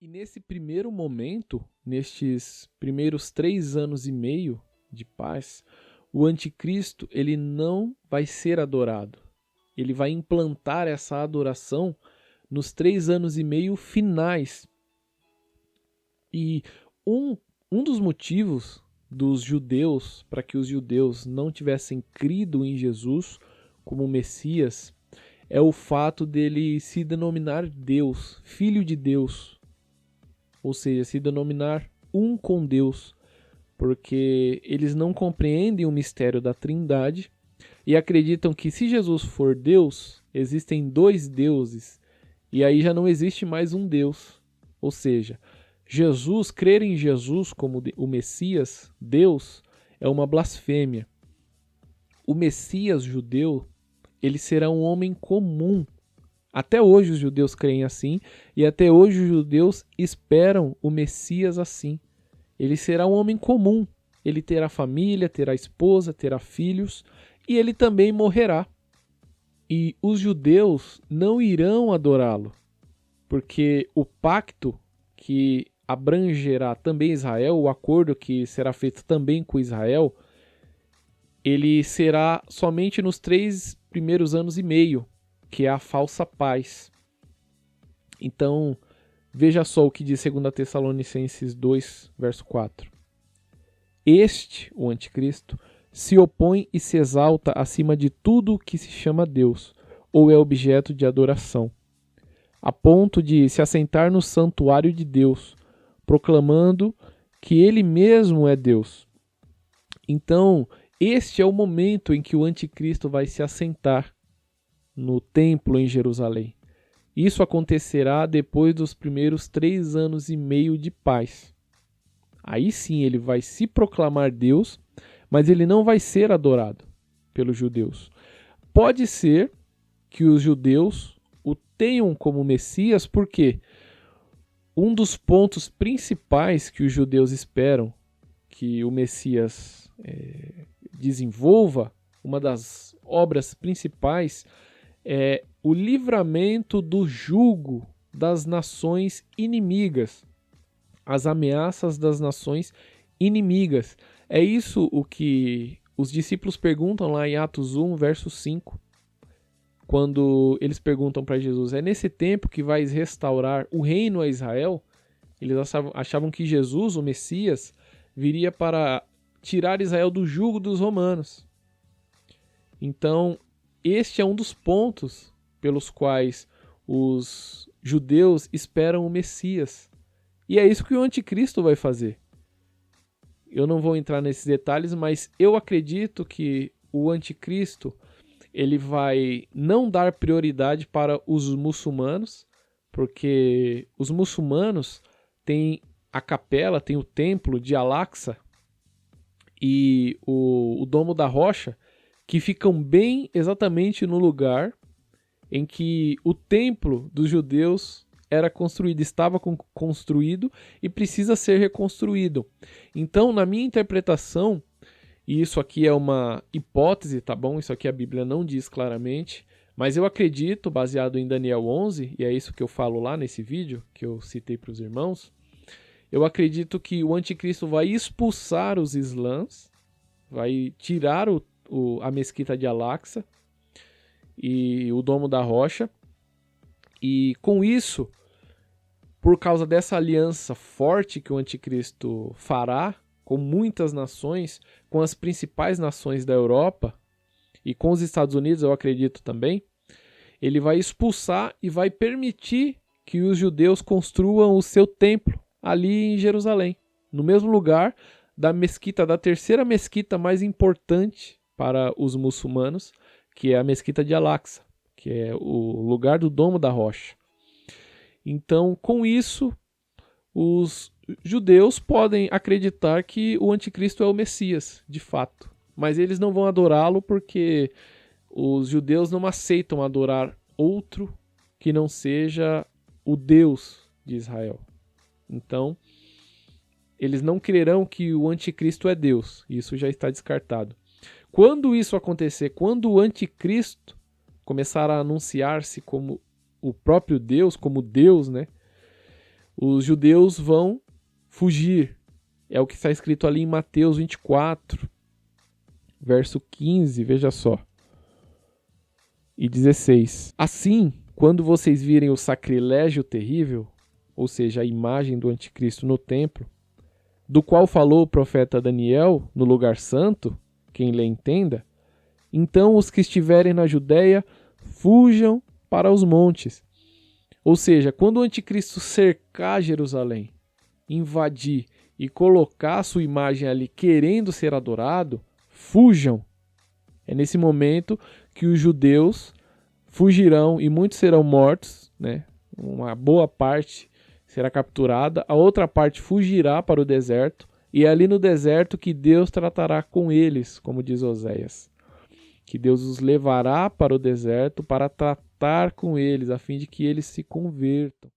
E nesse primeiro momento, nestes primeiros 3 anos e meio de paz, o anticristo ele não vai ser adorado. Ele vai implantar essa adoração nos 3 anos e meio finais. E um dos motivos dos judeus, para que os judeus não tivessem crido em Jesus como Messias, é o fato dele se denominar Deus, Filho de Deus. Ou seja, se denominar um com Deus, porque eles não compreendem o mistério da Trindade e acreditam que se Jesus for Deus, existem dois deuses, e aí já não existe mais um Deus. Ou seja, crer em Jesus como o Messias, Deus, é uma blasfêmia. O Messias judeu, ele será um homem comum. Até hoje os judeus creem assim, e até hoje os judeus esperam o Messias assim. Ele será um homem comum, ele terá família, terá esposa, terá filhos, e ele também morrerá. E os judeus não irão adorá-lo, porque o pacto que abrangerá também Israel, o acordo que será feito também com Israel, ele será somente nos 3 primeiros anos e meio, que é a falsa paz. Então, veja só o que diz 2 Tessalonicenses 2, verso 4. Este, o anticristo, se opõe e se exalta acima de tudo que se chama Deus, ou é objeto de adoração, a ponto de se assentar no santuário de Deus, proclamando que ele mesmo é Deus. Então, este é o momento em que o anticristo vai se assentar no templo em Jerusalém. Isso acontecerá depois dos primeiros 3 anos e meio de paz. Aí sim ele vai se proclamar Deus, mas ele não vai ser adorado pelos judeus. Pode ser que os judeus o tenham como Messias, porque um dos pontos principais que os judeus esperam que o Messias desenvolva, uma das obras principais, é o livramento do jugo das nações inimigas, as ameaças das nações inimigas. É isso o que os discípulos perguntam lá em Atos 1, verso 5, quando eles perguntam para Jesus, é nesse tempo que vais restaurar o reino a Israel? Eles achavam que Jesus, o Messias, viria para tirar Israel do jugo dos romanos. Então, este é um dos pontos pelos quais os judeus esperam o Messias. E é isso que o anticristo vai fazer. Eu não vou entrar nesses detalhes, mas eu acredito que o anticristo ele vai não dar prioridade para os muçulmanos, porque os muçulmanos têm a capela, têm o templo de Al-Aqsa e o Domo da Rocha, que ficam bem exatamente no lugar em que o templo dos judeus era construído, estava construído e precisa ser reconstruído. Então, na minha interpretação, e isso aqui é uma hipótese, tá bom? Isso aqui a Bíblia não diz claramente, mas eu acredito, baseado em Daniel 11, e é isso que eu falo lá nesse vídeo, que eu citei para os irmãos, eu acredito que o anticristo vai expulsar os islãs, vai tirar a mesquita de Al-Aqsa e o Domo da Rocha, e com isso, por causa dessa aliança forte que o anticristo fará com muitas nações, com as principais nações da Europa e com os Estados Unidos, eu acredito também, ele vai expulsar e vai permitir que os judeus construam o seu templo ali em Jerusalém, no mesmo lugar da mesquita, da terceira mesquita mais importante para os muçulmanos, que é a mesquita de Al-Aqsa, que é o lugar do Domo da Rocha. Então, com isso, os judeus podem acreditar que o anticristo é o Messias, de fato. Mas eles não vão adorá-lo porque os judeus não aceitam adorar outro que não seja o Deus de Israel. Então, eles não crerão que o anticristo é Deus. Isso já está descartado. Quando isso acontecer, quando o anticristo começar a anunciar-se como o próprio Deus, como Deus, né? os judeus vão fugir. É o que está escrito ali em Mateus 24, verso 15, veja só. E 16. Assim, quando vocês virem o sacrilégio terrível, ou seja, a imagem do anticristo no templo, do qual falou o profeta Daniel no lugar santo, quem lhe entenda, então os que estiverem na Judéia fujam para os montes. Ou seja, quando o anticristo cercar Jerusalém, invadir e colocar a sua imagem ali querendo ser adorado, fujam. É nesse momento que os judeus fugirão e muitos serão mortos, né? Uma boa parte será capturada, a outra parte fugirá para o deserto, e é ali no deserto que Deus tratará com eles, como diz Oséias. Que Deus os levará para o deserto para tratar com eles, a fim de que eles se convertam.